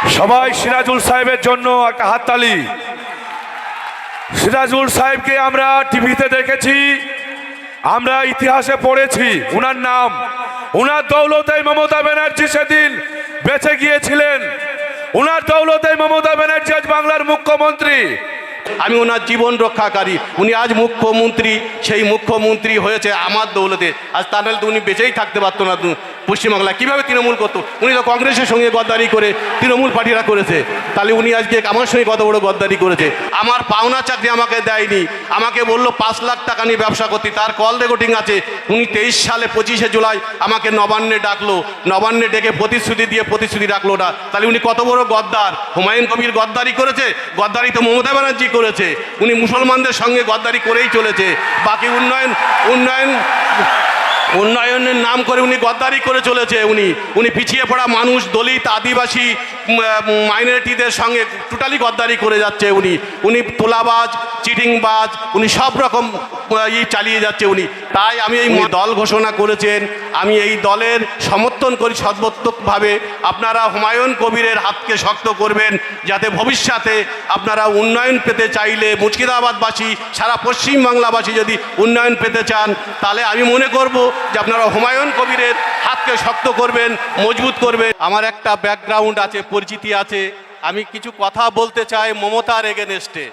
সবাই সিরাজুল সাহেবের জন্য একটা হাততালি। সিরাজুল সাহেবকে আমরা টিভিতে দেখেছি, আমরা ইতিহাসে পড়েছি উনার নাম। উনার দৌলতে মমতা ব্যানার্জি সেদিন বেঁচে গিয়েছিলেন, উনার দৌলতে মমতা ব্যানার্জি আজ বাংলার মুখ্যমন্ত্রী। আমি ওনার জীবন রক্ষাকারী, উনি আজ মুখ্যমন্ত্রী, সেই মুখ্যমন্ত্রী হয়েছে আমার দৌলতে। আজ তা নাহলে তো উনি বেঁচেই থাকতে পারতো না পশ্চিমবাংলায়। কীভাবে তৃণমূল করতো? উনি তো কংগ্রেসের সঙ্গে গদ্দারি করে তৃণমূল পার্টিরা করেছে, তাহলে উনি আজকে আমার সঙ্গে কত বড় গদ্দারি করেছে। আমার পাওনা চাকরি আমাকে দেয়নি, আমাকে বললো 5 লাখ টাকা নিয়ে ব্যবসা করতে, তার কল রেকর্ডিং আছে। উনি 23 সালে 25শে জুলাই আমাকে নবান্নে ডাকলো, নবান্নে ডেকে প্রতিশ্রুতি রাখলো না, তাহলে উনি কত বড় গদ্দার। হুমায়ুন কবির গদ্দারি করেছে, গদ্দারি তো মমতা ব্যানার্জি করেছে। উনি মুসলমানদের সঙ্গে গদ্দারি করেই চলেছে। বাকি উন্নয়নের নাম করে উনি গদ্দারি করে চলেছে। উনি পিছিয়ে পড়া মানুষ, দলিত, আদিবাসী, মাইনরিটিদের সঙ্গে টোটালি গদ্দারি করে যাচ্ছে। উনি তোলাবাজ, চিটিংবাজ, উনি সব রকম চালিয়ে যাচ্ছে উনি। তাই আমি এই দল ঘোষণা করেছেন, আমি এই দলের সমর্থন করি সর্বাত্মকভাবে। আপনারা হুমায়ুন কবিরের হাতকে শক্ত করবেন, যাতে ভবিষ্যতে আপনারা উন্নয়ন পেতে চাইলে, মুর্শিদাবাদবাসী, সারা পশ্চিমবাংলাবাসী যদি উন্নয়ন পেতে চান, তাহলে আমি মনে করব যে আপনারা হুমায়ুন কবিরের হাতকে শক্ত করবেন, মজবুত করবেন। আমার একটা ব্যাকগ্রাউন্ড আছে, পরিচিতি আছে, আমি কিছু কথা বলতে চাই মমতার এগেনস্টে।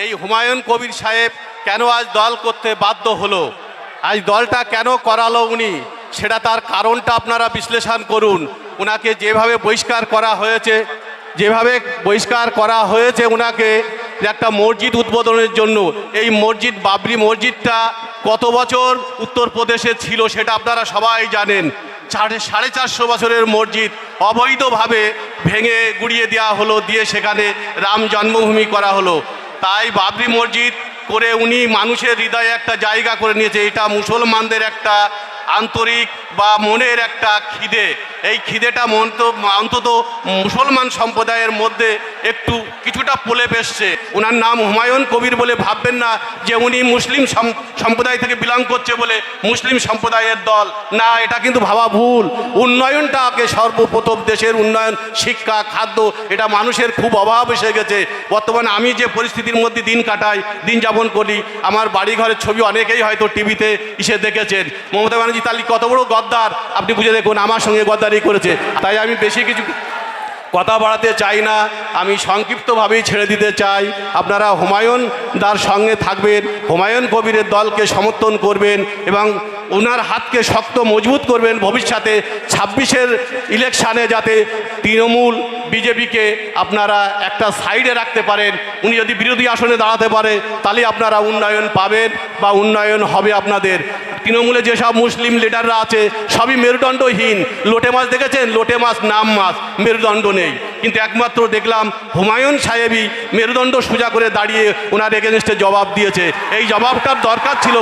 এই হুমায়ুন কবির সাহেব কেন আজ দল করতে বাধ্য হলো, আজ দলটা কেন করালো উনি, সেটা তার কারণটা আপনারা বিশ্লেষণ করুন। ওনাকে যেভাবে বহিষ্কার করা হয়েছে ওনাকে একটা মসজিদ উদ্বোধনের জন্য। এই মসজিদ, বাবরি মসজিদটা কত বছর উত্তরপ্রদেশে ছিল সেটা আপনারা সবাই জানেন। 450 বছরের মসজিদ অবৈধভাবে ভেঙে গুড়িয়ে দেওয়া হলো, দিয়ে সেখানে রাম জন্মভূমি করা হলো। তাই বাবরি মসজিদ করে উনি মানুষের হৃদয়ে একটা জায়গা করে নিয়েছে। এটা মুসলমানদের একটা আন্তরিক বা মনের একটা খিদে। এই খিদেটা অন্তত মুসলমান সম্প্রদায়ের মধ্যে কিছুটা পলে এসছে। ওনার নাম হুমায়ুন কবির বলে ভাববেন না যে উনি মুসলিম সম্প্রদায় থেকে বিলং করছে বলে মুসলিম সম্প্রদায়ের দল, না, এটা কিন্তু ভাবা ভুল। উন্নয়নটাকে সর্বপ্রথম, দেশের উন্নয়ন, শিক্ষা, খাদ্য, এটা মানুষের খুব অভাব এসে গেছে। বর্তমানে আমি যে পরিস্থিতির মধ্যে দিন কাটাই, দিন যাপন করি, আমার বাড়িঘরের ছবি অনেকেই হয়তো টিভিতে এসে দেখেছেন। মমতা ব্যানার্জি তাহলে কত বড় গদ্দার আপনি বুঝে দেখুন, আমার সঙ্গে গদ্দারি করেছে। তাই আমি বেশি কিছু কথা বাড়াতে চাই না, আমি সংক্ষিপ্তভাবেই ছেড়ে দিতে চাই। আপনারা হুমায়ুন দার সঙ্গে থাকবেন, হুমায়ুন কবিরের দলকে সমর্থন করবেন এবং ওনার হাতকে শক্ত মজবুত করবেন। ভবিষ্যতে 26-এর ইলেকশানে যাতে তৃণমূল, বিজেপিকে আপনারা একটা সাইডে রাখতে পারেন। উনি যদি বিরোধী আসনে দাঁড়াতে পারে, তাহলে আপনারা উন্নয়ন পাবেন বা উন্নয়ন হবে আপনাদের। তৃণমূলে যেসব মুসলিম লিডাররা আছে সবই মেরুদণ্ডহীন। লোটে মাছ দেখেছেন? লোটে মাছ নাম মাছ, মেরুদণ্ড নেই। কিন্তু একমাত্র দেখলাম হুমায়ুন সাহেবই মেরুদণ্ড সোজা করে দাঁড়িয়ে ওনার এগেনস্টে জবাব দিয়েছে। এই জবাবটার দরকার ছিল,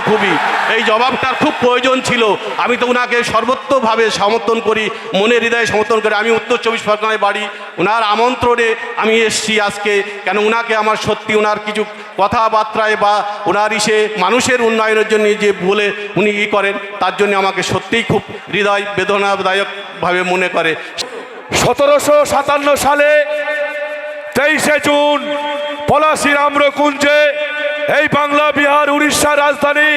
এই জবাবটার খুব প্রয়োজন ছিল। আমি তো ওনাকে সর্বত্রভাবে সমর্থন করি, মনের হৃদয়ে সমর্থন করি। আমি উত্তর 24 পরগনায় বাড়ি, ওনার আমন্ত্রণে আমি এসেছি আজকে। কেন ওনাকে আমার সত্যি ওনার কিছু কথাবার্তায় বা ওনার মানুষের উন্নয়নের জন্য যে বলে উনি করেন, তার জন্য আমাকে সত্যিই খুব হৃদয় বেদনাদায়কভাবে মনে করে। 1757 সালে 23শে জুন পলাশীর আম্রকুঞ্জে, এই বাংলা, বিহার, উড়িষ্যার রাজধানী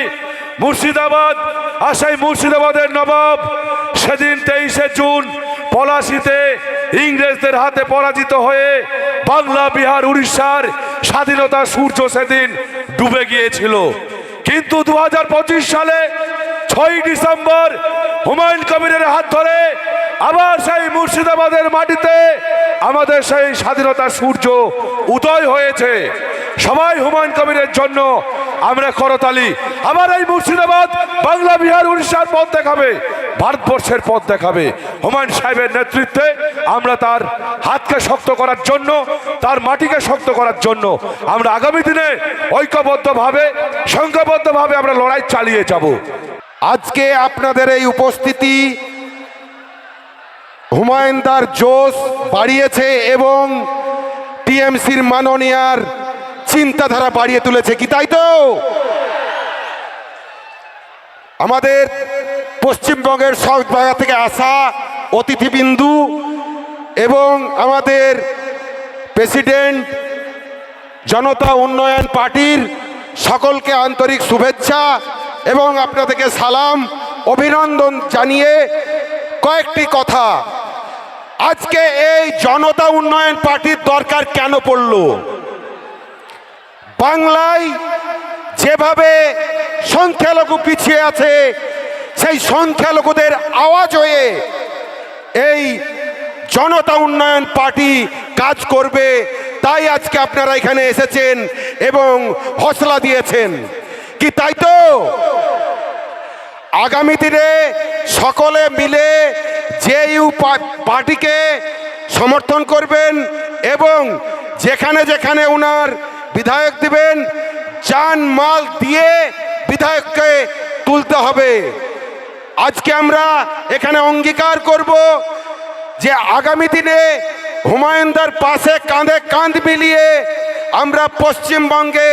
মুর্শিদাবাদ, আর সেই মুর্শিদাবাদের নবাব সেদিন 23শে জুন পলাশীতে ইংরেজদের হাতে পরাজিত হয়ে বাংলা, বিহার, উড়িষ্যার স্বাধীনতার সূর্য সেদিন ডুবে গিয়েছিল। কিন্তু 2025 সালে 6 ডিসেম্বর হুমায়ুন কবিরের হাত ধরে আবার সেই মুর্শিদাবাদের মাটিতে আমাদের সেই স্বাধীনতার সূর্য উদয় হয়েছে। সবাই হুমায়ুন কবিরের জন্য আমরা করতালি। আবার এই মুর্শিদাবাদ বাংলা, বিহার, উড়িষ্যার পথ দেখাবে, ভারতবর্ষের পথ দেখাবে। হুমায়ুন সাহেবের নেতৃত্বে আমরা তার হাতকে শক্ত করার জন্য, তার মাটিকে শক্ত করার জন্য আমরা আগামী দিনে ঐক্যবদ্ধভাবে, সংঘবদ্ধভাবে আমরা লড়াই চালিয়ে যাব। আজকে আপনাদের এই উপস্থিতি হুমায়ুনদার জোশ বাড়িয়েছে এবং টিএমসির মাননীয়ার চিন্তাধারা বাড়িয়ে তুলেছে, কি তাই তো? আমাদের পশ্চিমবঙ্গের সব জায়গা থেকে আসা অতিথিবিন্দু এবং আমাদের প্রেসিডেন্ট জনতা উন্নয়ন পার্টির সকলকে আন্তরিক শুভেচ্ছা এবং আপনাদেরকে সালাম অভিনন্দন জানিয়ে কয়েকটি কথা। আজকে এই জনতা উন্নয়ন পার্টির দরকার কেন পড়ল? বাংলায় যেভাবে সংখ্যালঘু পিছিয়ে আছে, সেই সংখ্যালঘুদের আওয়াজ হয়ে এই জনতা উন্নয়ন পার্টি কাজ করবে। তাই আজকে আপনারা এখানে এসেছেন এবং হৌসলা দিয়েছেন, কি তাই তো? আগামী দিনে সকলে মিলে জেইউ পার্টিকে সমর্থন করবেন এবং যেখানে যেখানে ওনার বিধায়ক দিবেন, জান মাল দিয়ে বিধায়ককে তুলতে হবে। আজকে আমরা এখানে অঙ্গীকার করব যে আগামী দিনে হুমায়ুনদার পাশে কাঁধে কাঁধ মিলিয়ে আমরা পশ্চিমবঙ্গে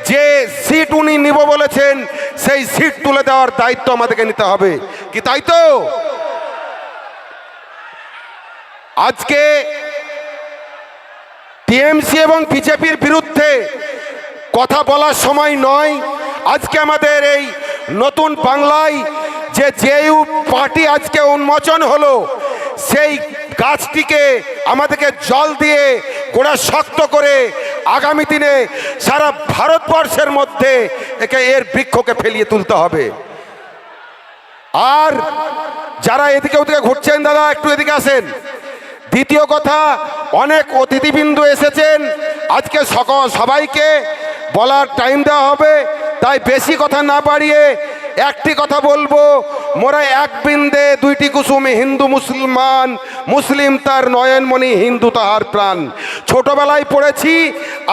যে সিট উনি নিব বলেছেন সেই সিট তুলে দেওয়ার দায়িত্ব আমাদেরকে নিতে হবে, কি তাই তো? আজকে টিএমসি এবং বিজেপির বিরুদ্ধে কথা বলার সময় নয়। আজকে আমাদের এই নতুন বাংলায় যে জেইউ পার্টি আজকে উন্মোচন হলো, সেই গাছটিকে আমাদেরকে জল দিয়ে গোড়া শক্ত করে আগামী দিনে সারা ভারতবর্ষের মধ্যে এর বৃক্ষকে ফেলিয়ে তুলতে হবে। আর যারা এদিকে ওদিকে ঘুরছেন, দাদা একটু এদিকে আসেন। দ্বিতীয় কথা, অনেক অতিথিবৃন্দ এসেছেন, আজকে সবাইকে বলার টাইম দেওয়া হবে, তাই বেশি কথা না বাড়িয়ে একটি কথা বলবো, মোরা এক বৃন্দে দুইটি কুসুমে হিন্দু মুসলমান, মুসলিম তার নয়নমণি, হিন্দু তাহার প্রাণ। ছোটবেলায় পড়েছি,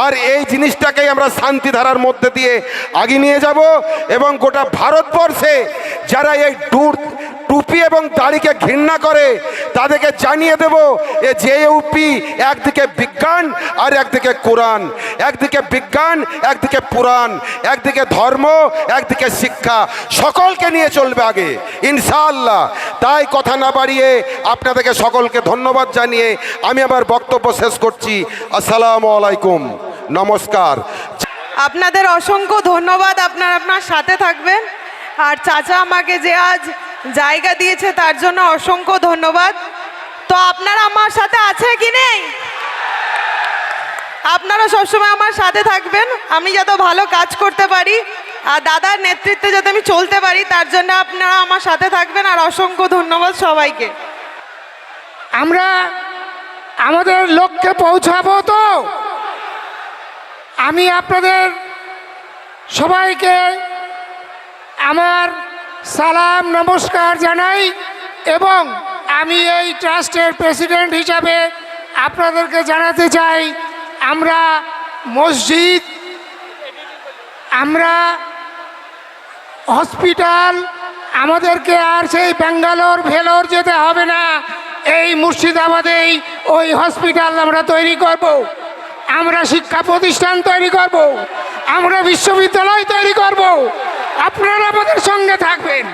আর এই জিনিসটাকেই আমরা শান্তিধারার মধ্যে দিয়ে আগিয়ে নিয়ে যাব এবং গোটা ভারতবর্ষে যারা এই টুপি এবং দাড়িকে ঘৃণা করে তাদেরকে জানিয়ে দেব এ জেইউপি একদিকে বিজ্ঞান আর একদিকে কোরআন, একদিকে বিজ্ঞান একদিকে পুরাণ, একদিকে ধর্ম একদিকে শিক্ষা, সকলকে নিয়ে চলবে আগে ইনশাআল্লাহ। তাই কথা না বাড়িয়ে আপনাদেরকে সকলকে ধন্যবাদ জানিয়ে আমি আমার বক্তব্য শেষ করছি। আসসালামু আলাইকুম, নমস্কার। আপনাদের অসংখ্য ধন্যবাদ, আপনার সাথে থাকবেন। আর চাচা আমাকে যে আজ জায়গা দিয়েছে তার জন্য অসংখ্য ধন্যবাদ। তো আপনারা আমার সাথে আছে কি নেই? আপনারা সবসময় আমার সাথে থাকবেন, আমি যাতে ভালো কাজ করতে পারি আর দাদার নেতৃত্বে যাতে আমি চলতে পারি, তার জন্য আপনারা আমার সাথে থাকবেন। আর অসংখ্য ধন্যবাদ সবাইকে। আমরা আমাদের লক্ষ্যে পৌঁছাবো তো? আমি আপনাদের সবাইকে আমার সালাম নমস্কার জানাই এবং আমি এই ট্রাস্টের প্রেসিডেন্ট হিসাবে আপনাদেরকে জানাতে চাই, আমরা মসজিদ, আমরা হসপিটাল, আমাদেরকে আর সেই ব্যাঙ্গালোর ভেলোর যেতে হবে না। এই মুর্শিদাবাদেই ওই হসপিটাল আমরা তৈরি করব, আমরা শিক্ষা প্রতিষ্ঠান তৈরি করব, আমরা বিশ্ববিদ্যালয় তৈরি করব। আপনারা আমাদের সঙ্গে থাকবেন,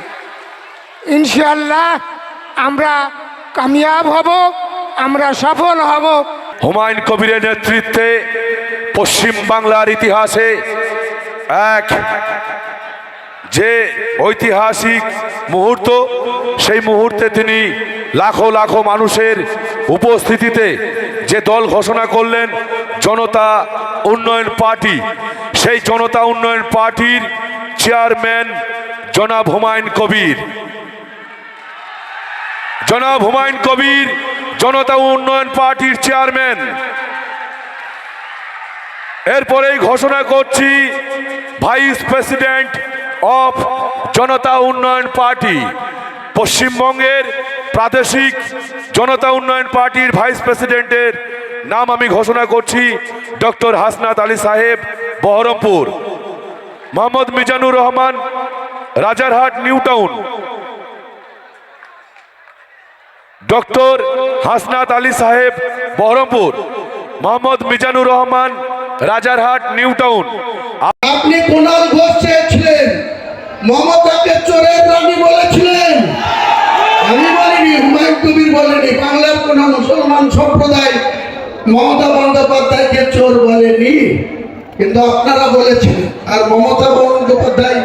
ইনশাআল্লাহ আমরা কামিয়াব হব, আমরা সফল হব। হুমায়ুন কবিরের নেতৃত্বে পশ্চিম বাংলার ইতিহাসে এক যে ঐতিহাসিক মুহূর্ত, সেই মুহূর্তে তিনি লাখো লাখো মানুষের উপস্থিতিতে যে দল ঘোষণা করলেন জনতা উন্নয়ন পার্টি, সেই জনতা উন্নয়ন পার্টির চেয়ারম্যান জনাব হুমায়ুন কবির। জনাব হুমায়ুন কবির জনতা উন্নয়ন পার্টির চেয়ারম্যান। এরপরেই ঘোষণা করছি ভাইস প্রেসিডেন্ট অফ জনতা উন্নয়ন পার্টি, পশ্চিমবঙ্গের প্রাদেশিক জনতা উন্নয়ন পার্টির ভাইস প্রেসিডেন্টের নাম আমি ঘোষণা করছি ডক্টর হাসনাত আলী সাহেব, Baharampur. Mohammad Mizanur Rahman, Rajarhat new town. Doctor Hasnat Ali সাহেব, বহরমপুর। Mohammad Mizanur Rahman, Rajarhat new town. আপনি কুণাল ঘোষ চেয়েছিলেন, মমতাকে চোরের রানী বলেছিলেন, আমি বলিনি, হুমায়ুন কবির বলেনি। বাংলার কোন মুসলমান সম্প্রদায় মমতা বন্দ্যোপাধ্যায়কে চোর বলেনি, কিন্তু আপনারা বলেছেন। আর মমতা বন্দ্যোপাধ্যায়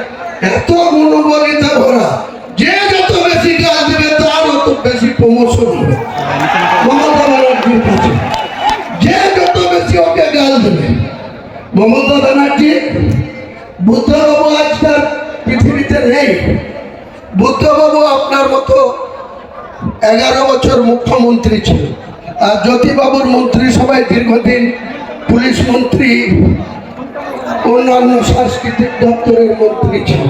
এত মনোবলিতা ভরা, যে যত বেশি গাল দেবে তার তত বেশি প্রমোশন হবে মমতা ব্যানার্জির কাছে। যে যত বেশি ওকে গাল দেবে, মমতা ব্যানার্জি, বুদ্ধবাবু আজকাল পৃথিবীতে নেই। বুদ্ধবাবু আপনার মতো 11 বছর মুখ্যমন্ত্রী ছিল, আর জ্যোতিবাবুর মন্ত্রিসভায় দীর্ঘদিন পুলিশ মন্ত্রী, অন্যান্য সাংস্কৃতিক দপ্তরের মন্ত্রী ছিল।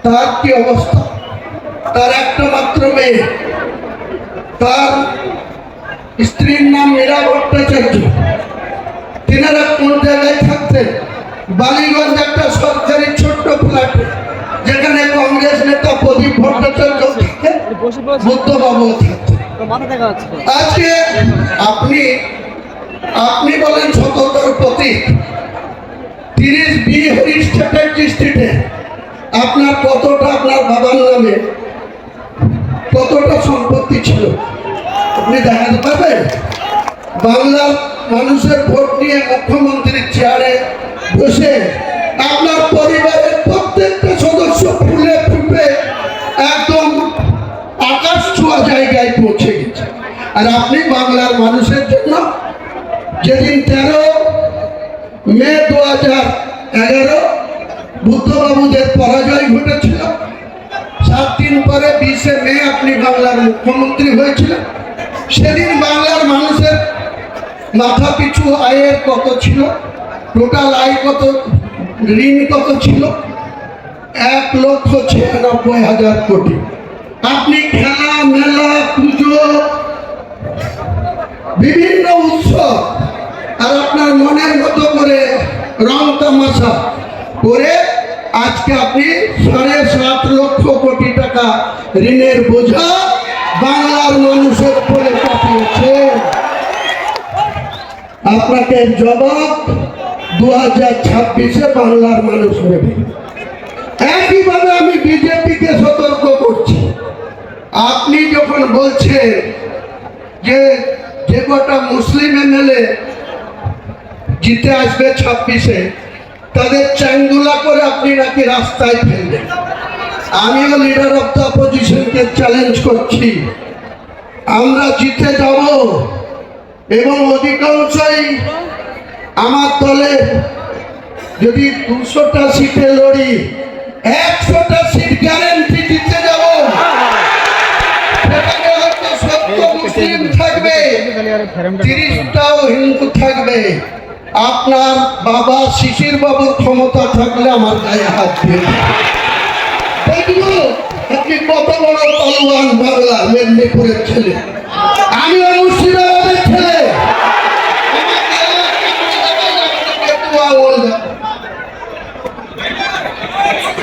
তার কি অবস্থা? তার একটা মাত্র মেয়ে, তার স্ত্রীর নাম মীরা ভট্টাচার্য। তিনারা কোন জায়গায় থাকতেন? বালিগঞ্জ একটা সরকারি ছোট্ট ফ্ল্যাটে, যেখানে কংগ্রেস নেতা প্রদীপ ভট্টাচার্য থাকতেন, বুদ্ধবাবু থাকতেন। আজকে আপনি বলেন সততার প্রতীক। 30B হরিশ চ্যাটার্জি স্ট্রিটে আপনার কতটা, আপনার বাবার নামে কতটা সম্পত্তি ছিল আপনি দেখাতে পারবেন? বাংলার মানুষের ভোট নিয়ে মুখ্যমন্ত্রীর চেয়ারে বসে আপনার পরিবারের প্রত্যেকটা সদস্য ফুলে ফুটে একদম আকাশ ছোঁয়া জায়গায় পৌঁছে গেছে। আর আপনি বাংলার মানুষের জন্য যেদিন 13 মে 2011 বুদ্ধবাবুদের পরাজয় ঘটেছিল, 7 দিন পরে 20 মে আপনি বাংলার মুখ্যমন্ত্রী হয়েছিলেন। সেদিন বাংলার মানুষের মাথা পিছু আয়ের কত ছিল, টোটাল আয় কত, ঋণ কত ছিল? 1,96,000 কোটি। আপনি খেলা, মেলা, পুজো, বিভিন্ন উৎসব আর আপনার মনের মতো করে রং তামাশা করে আজকে আপনি 7.5 লক্ষ কোটি টাকা ঋণের বোঝা বাংলার মানুষের উপরে চাপিয়েছেন। আপনাকে জবাব 2026-এ বাংলার মানুষ নেবে। একইভাবে আমি বিজেপিকে সতর্ক করছি। আপনি যখন বলছেন যে কটা মুসলিম এমএলএ জিতে আসবে 26-এ, তাদের চাঙ্গুলা করে আপনি নাকি রাস্তায় ফেলবেন। আমিও লিডার অফ দ্য অপোজিশনকে চ্যালেঞ্জ করছি, আমরা জিতে যাব এবং অধিকাংশই আমার দলে যদি 200টা সিটে লড়ি, 100টা সিট গ্যারেন্টি জিতে যাব। সেখানে হয়তো 70 মুসলিম থাকবে, 30টাও হিন্দু থাকবে। আপনার বাবা শিশির বাবুর ক্ষমতা থাকলে আমার গায়ে হাত দিয়ে দেখবো আপনি কত বড় পালোয়ান। বাংলা মেদিনীপুরের ছেলে, আমিও মুর্শিদাবাদের ছেলে।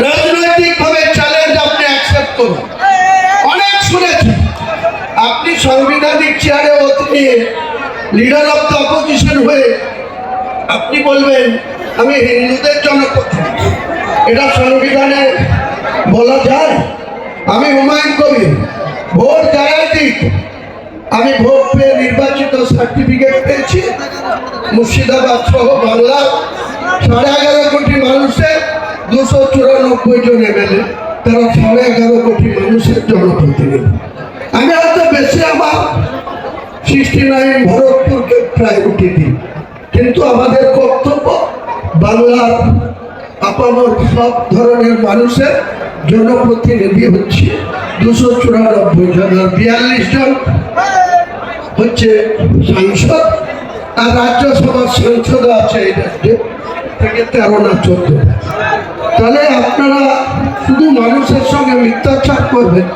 রাজনৈতিক ভাবে চ্যালেঞ্জ আপনি অ্যাকসেপ্ট করুন। অনেক শুনেছেন আপনি সাংবিধানিক চেয়ারে অতি নিয়ে লিডার অফ দ্য অপোজিশন হয়ে আপনি বলবেন আমি হিন্দুদের জনপ্রতিনিধি। এটা সংবিধানে বলা যায়? আমি হুমায়ুন কবির, ভোট যারাই দিক, আমি ভোট পেয়ে নির্বাচিত সার্টিফিকেট পেয়েছি। মুর্শিদাবাদ সহ বাংলার 11.5 কোটি মানুষের 294 জন এমএলএ, তারা 11.5 কোটি মানুষের জনপ্রতিনিধি। আমি হয়তো বেশি আমার 69 ভরতপুরকে প্রায়োরিটি দিই, কিন্তু আমাদের কর্তব্য বাংলার আপামর সব ধরনের মানুষের জনপ্রতিনিধি হচ্ছে 294 জন, আর 42 জন হচ্ছে সাংসদ, আর রাজ্যসভার সাংসদ আছে এই রাজ্যে থেকে 13 না 14। তাহলে আপনারা শুধু মানুষের সঙ্গে মিথ্যাচার করবেন,